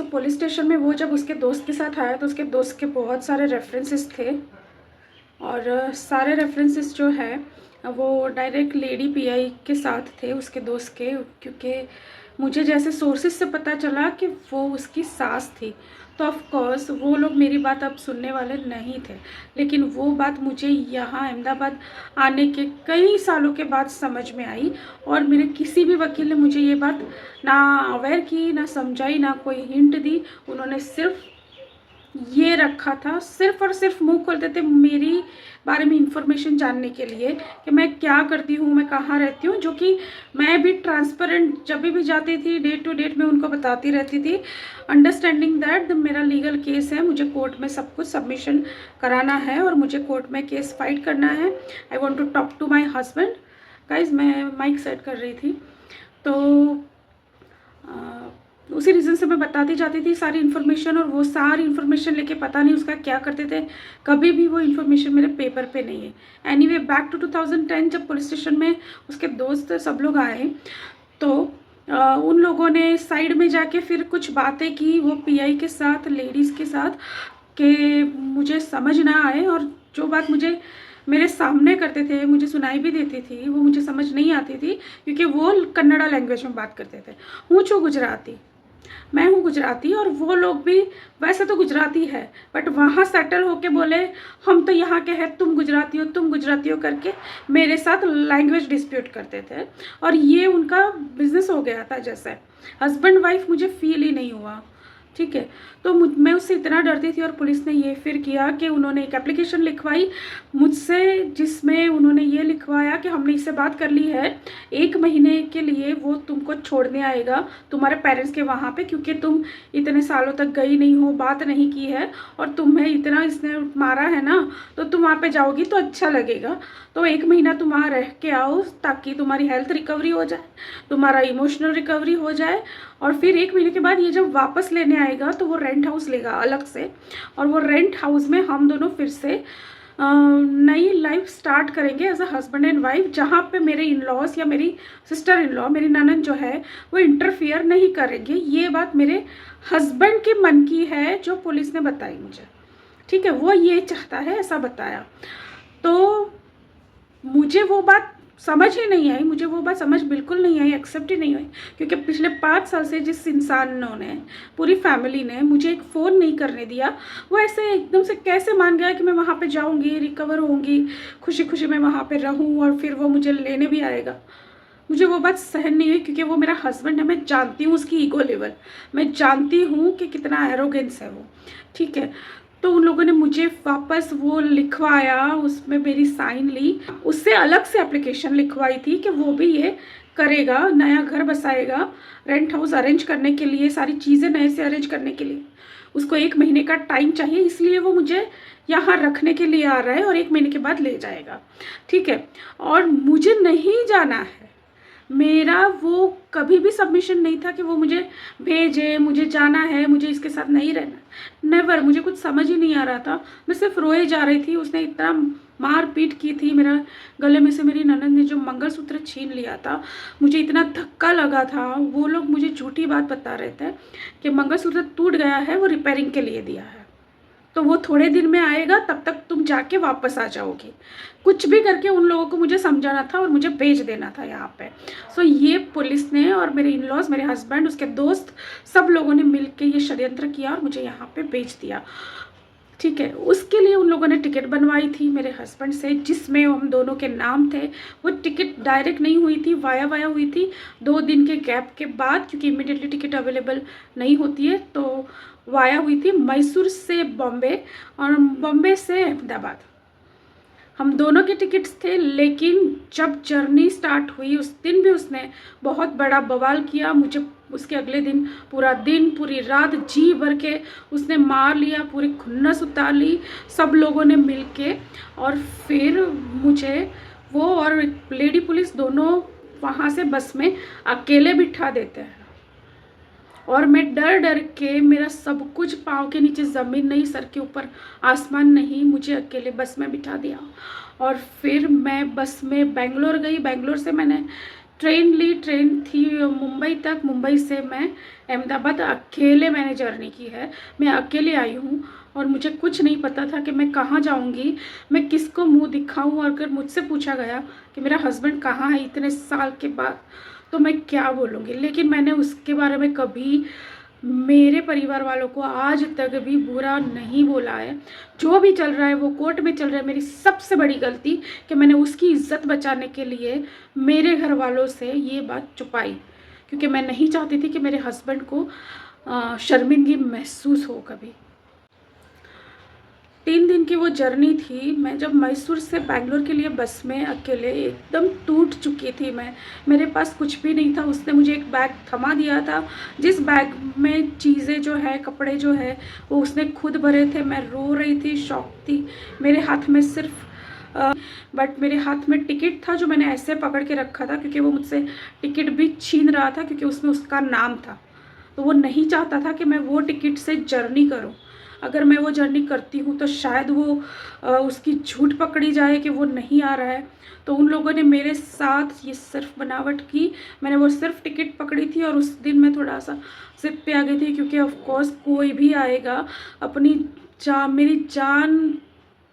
Police station में वो जब उसके दोस्त के साथ आया तो उसके दोस्त के बहुत सारे रेफरेंसेस थे और सारे रेफरेंसेस जो है वो डायरेक्ट लेडी पीआई के साथ थे उसके दोस्त के, क्योंकि मुझे जैसे सोर्सेज से पता चला कि वो उसकी सास थी। तो ऑफ कोर्स वो लोग मेरी बात अब सुनने वाले नहीं थे, लेकिन वो बात मुझे यहाँ अहमदाबाद आने के कई सालों के बाद समझ में आई और मेरे किसी भी वकील ने मुझे ये बात ना अवेयर की, ना समझाई, ना कोई हिंट दी। उन्होंने सिर्फ ये रखा था, सिर्फ और सिर्फ मुंह खोलते थे मेरी बारे में इंफॉर्मेशन जानने के लिए कि मैं क्या करती हूँ, मैं कहाँ रहती हूँ, जो कि मैं भी ट्रांसपेरेंट जब भी जाती थी डेट टू डेट मैं उनको बताती रहती थी, अंडरस्टैंडिंग दैट मेरा लीगल केस है, मुझे कोर्ट में सब कुछ सबमिशन कराना है और मुझे कोर्ट में केस फाइट करना है। I want to talk to my husband. Guys मैं माइक सेट कर रही थी तो उसी रीज़न से मैं बताती जाती थी सारी इन्फॉर्मेशन, और वो सारी इन्फॉर्मेशन लेके पता नहीं उसका क्या करते थे, कभी भी वो इन्फॉर्मेशन मेरे पेपर पे नहीं है। एनीवे बैक टू 2010 जब पुलिस स्टेशन में उसके दोस्त सब लोग आए तो उन लोगों ने साइड में जाके फिर कुछ बातें की वो पीआई के साथ, लेडीज़ के साथ, कि मुझे समझ ना आए और जो बात मुझे मेरे सामने करते थे, मुझे सुनाई भी देती थी, वो मुझे समझ नहीं आती थी क्योंकि वो कन्नड़ा लैंग्वेज में बात करते थे। हूँ छू गुजराती, मैं हूँ गुजराती और वो लोग भी वैसे तो गुजराती है, बट वहाँ सेटल होके बोले हम तो यहाँ के हैं, तुम गुजराती हो करके मेरे साथ लैंग्वेज डिस्प्यूट करते थे और ये उनका बिजनेस हो गया था। जैसे हस्बैंड वाइफ मुझे फील ही नहीं हुआ, ठीक है। तो मैं उससे इतना डरती थी और पुलिस ने ये फिर किया कि उन्होंने एक एप्लीकेशन लिखवाई मुझसे, जिसमें उन्होंने ये लिखवाया कि हमने इससे बात कर ली है, 1 महीने के लिए वो तुमको छोड़ने आएगा तुम्हारे पेरेंट्स के वहाँ पे, क्योंकि तुम इतने सालों तक गई नहीं हो, बात नहीं की है और तुम्हें इतना इसने मारा है ना, तो तुम वहाँ पे जाओगी तो अच्छा लगेगा। तो 1 महीना तुम वहाँ रह के आओ ताकि तुम्हारी हेल्थ रिकवरी हो जाए, तुम्हारा इमोशनल रिकवरी हो जाए, और फिर 1 महीने के बाद ये जब वापस लेने आएगा तो वो रेंट हाउस लेगा अलग से, और वो रेंट हाउस में हम दोनों फिर से नई लाइफ स्टार्ट करेंगे as a husband and wife, जहाँ पे मेरे इन लॉज या मेरी सिस्टर इन लॉ, मेरी ननद जो है वो इंटरफियर नहीं करेंगे। ये बात मेरे हस्बैंड के मन की है जो पुलिस ने बताई मुझे, ठीक है, वो ये चाहता है, ऐसा बताया। तो मुझे वो बात समझ ही नहीं आई, मुझे वो बात समझ बिल्कुल नहीं आई, एक्सेप्ट ही नहीं हुई, क्योंकि पिछले 5 साल से जिस इंसानों ने, पूरी फैमिली ने मुझे एक फ़ोन नहीं करने दिया, वो ऐसे एकदम से कैसे मान गया कि मैं वहाँ पे जाऊँगी, रिकवर होंगी, खुशी खुशी मैं वहाँ पे रहूँ और फिर वो मुझे लेने भी आएगा। मुझे वो बात सहन नहीं हुई क्योंकि वो मेरा हस्बैंड है, मैं जानती हूँ उसकी ईगो लेवल, मैं जानती हूँ कि कितना एरोगेंस है वो, ठीक है। तो उन लोगों ने मुझे वापस वो लिखवाया, उसमें मेरी साइन ली, उससे अलग से एप्लीकेशन लिखवाई थी कि वो भी ये करेगा, नया घर बसाएगा, रेंट हाउस अरेंज करने के लिए, सारी चीज़ें नए से अरेंज करने के लिए उसको 1 महीने का टाइम चाहिए, इसलिए वो मुझे यहाँ रखने के लिए आ रहा है और 1 महीने के बाद ले जाएगा, ठीक है। और मुझे नहीं जाना है, मेरा वो कभी भी सबमिशन नहीं था कि वो मुझे भेजे, मुझे जाना है, मुझे इसके साथ नहीं रहना, नेवर। मुझे कुछ समझ ही नहीं आ रहा था, मैं सिर्फ रोए जा रही थी। उसने इतना मार पीट की थी, मेरा गले में से मेरी ननद ने जो मंगलसूत्र छीन लिया था, मुझे इतना धक्का लगा था। वो लोग मुझे झूठी बात बता रहे थे कि मंगलसूत्र टूट गया है, वो रिपेयरिंग के लिए दिया है, तो वो थोड़े दिन में आएगा, तब तक तुम जाके वापस आ जाओगी। कुछ भी करके उन लोगों को मुझे समझाना था और मुझे भेज देना था यहाँ पे। सो ये पुलिस ने और मेरे इन लॉज, मेरे हस्बैंड, उसके दोस्त, सब लोगों ने मिल के ये षड्यंत्र किया और मुझे यहाँ पे भेज दिया, ठीक है। उसके लिए उन लोगों ने टिकट बनवाई थी मेरे हस्बैंड से, जिसमें हम दोनों के नाम थे। वो टिकट डायरेक्ट नहीं हुई थी, वाया हुई थी 2 दिन के गैप के बाद, क्योंकि इमीडिएटली टिकट अवेलेबल नहीं होती है, तो वाया हुई थी मैसूर से बॉम्बे और बॉम्बे से अहमदाबाद। हम दोनों के टिकट्स थे, लेकिन जब जर्नी स्टार्ट हुई उस दिन भी उसने बहुत बड़ा बवाल किया। मुझे उसके अगले दिन पूरी रात जी भर के उसने मार लिया, पूरी खुन्नस उतार ली सब लोगों ने मिल के, और फिर मुझे वो और लेडी पुलिस दोनों वहाँ से बस में अकेले बिठा देते हैं, और मैं डर डर के, मेरा सब कुछ पाँव के नीचे ज़मीन नहीं, सर के ऊपर आसमान नहीं, मुझे अकेले बस में बिठा दिया। और फिर मैं बस में बेंगलोर गई। बेंगलोर से मैंने ट्रेन ली, ट्रेन थी मुंबई तक। मुंबई से मैं अहमदाबाद अकेले मैंने जर्नी की है। मैं अकेले आई हूँ और मुझे कुछ नहीं पता था कि मैं कहाँ जाऊँगी, मैं किसको मुंह दिखाऊँ। और अगर मुझसे पूछा गया कि मेरा हस्बैंड कहाँ है इतने साल के बाद, तो मैं क्या बोलूँगी। लेकिन मैंने उसके बारे में कभी मेरे परिवार वालों को आज तक भी बुरा नहीं बोला है। जो भी चल रहा है वो कोर्ट में चल रहा है। मेरी सबसे बड़ी गलती कि मैंने उसकी इज्जत बचाने के लिए मेरे घर वालों से ये बात छुपाई, क्योंकि मैं नहीं चाहती थी कि मेरे हस्बैंड को शर्मिंदगी महसूस हो कभी। 3 दिन की वो जर्नी थी। मैं जब मैसूर से बैंगलोर के लिए बस में अकेले एकदम टूट चुकी थी मैं। मेरे पास कुछ भी नहीं था। उसने मुझे एक बैग थमा दिया था, जिस बैग में चीज़ें जो है, कपड़े जो है, वो उसने खुद भरे थे। मैं रो रही थी, शॉक थी। मेरे हाथ में सिर्फ बट मेरे हाथ में टिकट था जो मैंने ऐसे पकड़ के रखा था, क्योंकि वो मुझसे टिकट भी छीन रहा था, क्योंकि उसमें उसका नाम था। तो वो नहीं चाहता था कि मैं वो टिकट से जर्नी करूं। अगर मैं वो जर्नी करती हूँ तो शायद वो उसकी झूठ पकड़ी जाए कि वो नहीं आ रहा है। तो उन लोगों ने मेरे साथ ये सिर्फ बनावट की। मैंने वो सिर्फ टिकट पकड़ी थी और उस दिन मैं थोड़ा सा जिद पे आ गई थी, क्योंकि ऑफ कोर्स कोई भी आएगा, अपनी मेरी जान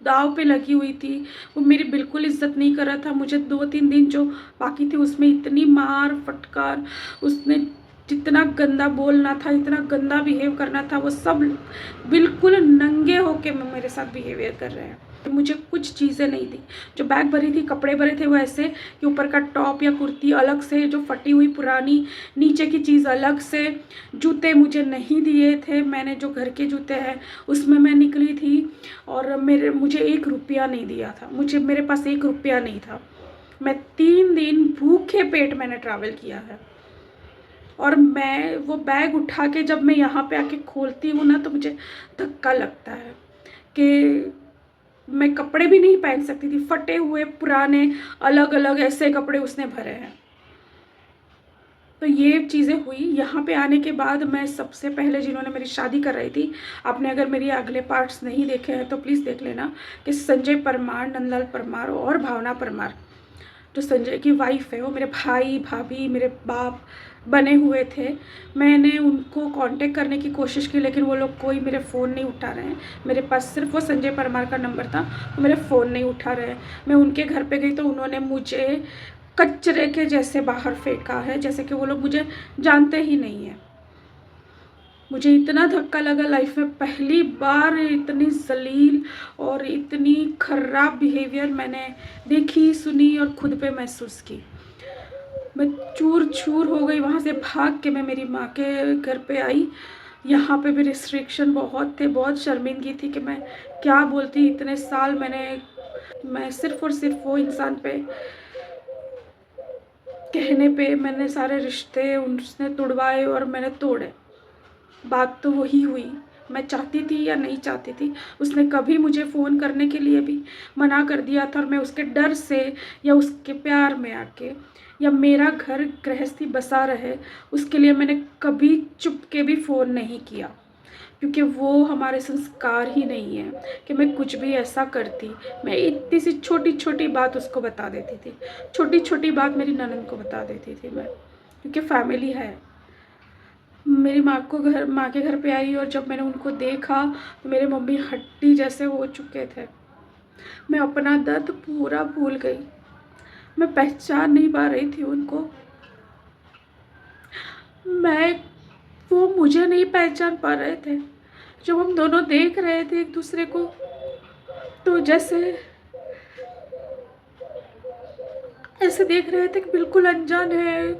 दाव पे लगी हुई थी। वो मेरी बिल्कुल इज्जत नहीं कर रहा था। मुझे 2-3 दिन जो बाकी थे उसमें इतनी मार फटकार, उसने जितना गंदा बोलना था, इतना गंदा बिहेव करना था, वो सब बिल्कुल नंगे होके मेरे साथ बिहेवियर कर रहे हैं। मुझे कुछ चीज़ें नहीं दी। जो बैग भरी थी, कपड़े भरे थे, वो ऐसे कि ऊपर का टॉप या कुर्ती अलग से, जो फटी हुई पुरानी नीचे की चीज़ अलग से। जूते मुझे नहीं दिए थे। मैंने जो घर के जूते हैं उसमें मैं निकली थी। और मुझे 1 रुपया नहीं दिया था। मेरे पास 1 रुपया नहीं था। मैं 3 दिन भूखे पेट मैंने ट्रैवल किया है। और मैं वो बैग उठा के जब मैं यहाँ पे आके खोलती हूँ ना, तो मुझे धक्का लगता है कि मैं कपड़े भी नहीं पहन सकती थी। फटे हुए पुराने अलग अलग ऐसे कपड़े उसने भरे हैं। तो ये चीज़ें हुई। यहाँ पे आने के बाद मैं सबसे पहले, जिन्होंने मेरी शादी कर रही थी, आपने अगर मेरे अगले पार्ट्स नहीं देखे हैं तो प्लीज़ देख लेना, कि संजय परमार, नंदलाल परमार और भावना परमार, जो संजय की वाइफ है, वो मेरे भाई भाभी, मेरे बाप बने हुए थे। मैंने उनको कांटेक्ट करने की कोशिश की, लेकिन वो लोग कोई मेरे फ़ोन नहीं उठा रहे हैं। मेरे पास सिर्फ वो संजय परमार का नंबर था, वो मेरे फ़ोन नहीं उठा रहे हैं। मैं उनके घर पे गई तो उन्होंने मुझे कचरे के जैसे बाहर फेंका है, जैसे कि वो लोग मुझे जानते ही नहीं हैं। मुझे इतना धक्का लगा, लाइफ में पहली बार इतनी जलील और इतनी खराब बिहेवियर मैंने देखी, सुनी और खुद पे महसूस की। मैं चूर चूर हो गई। वहाँ से भाग के मैं मेरी माँ के घर पे आई। यहाँ पे भी रिस्ट्रिक्शन बहुत थे। बहुत शर्मिंदगी थी कि मैं क्या बोलती। इतने साल मैं सिर्फ और सिर्फ वो इंसान पे कहने पे मैंने सारे रिश्ते उसने तोड़वाए और मैंने तोड़े। बात तो वही हुई, मैं चाहती थी या नहीं चाहती थी। उसने कभी मुझे फ़ोन करने के लिए भी मना कर दिया था, और मैं उसके डर से या उसके प्यार में आके, या मेरा घर गृहस्थी बसा रहे, उसके लिए मैंने कभी चुपके भी फ़ोन नहीं किया, क्योंकि वो हमारे संस्कार ही नहीं है कि मैं कुछ भी ऐसा करती। मैं इतनी सी छोटी छोटी बात उसको बता देती थी। छोटी छोटी बात मेरी ननद को बता देती थी मैं, क्योंकि फैमिली है। मेरी माँ के घर पे आई, और जब मैंने उनको देखा तो मेरे मम्मी हड्डी जैसे हो चुके थे। मैं अपना दर्द पूरा भूल गई। मैं पहचान नहीं पा रही थी उनको। वो मुझे नहीं पहचान पा रहे थे। जब हम दोनों देख रहे थे एक दूसरे को, तो जैसे ऐसे देख रहे थे कि बिल्कुल अनजान है।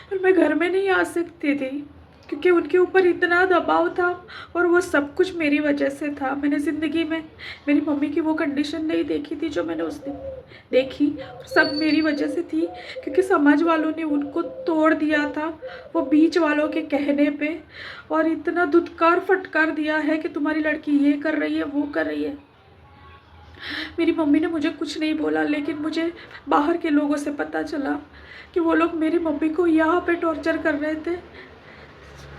पर मैं घर में नहीं आ सकती थी, क्योंकि उनके ऊपर इतना दबाव था, और वो सब कुछ मेरी वजह से था। मैंने ज़िंदगी में मेरी मम्मी की वो कंडीशन नहीं देखी थी जो मैंने उस दिन देखी। सब मेरी वजह से थी, क्योंकि समाज वालों ने उनको तोड़ दिया था, वो बीच वालों के कहने पे, और इतना धुतकार फटकार दिया है कि तुम्हारी लड़की ये कर रही है, वो कर रही है। मेरी मम्मी ने मुझे कुछ नहीं बोला, लेकिन मुझे बाहर के लोगों से पता चला कि वो लोग मेरी मम्मी को यहाँ पे टॉर्चर कर रहे थे,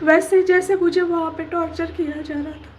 वैसे जैसे मुझे वहाँ पे टॉर्चर किया जा रहा था।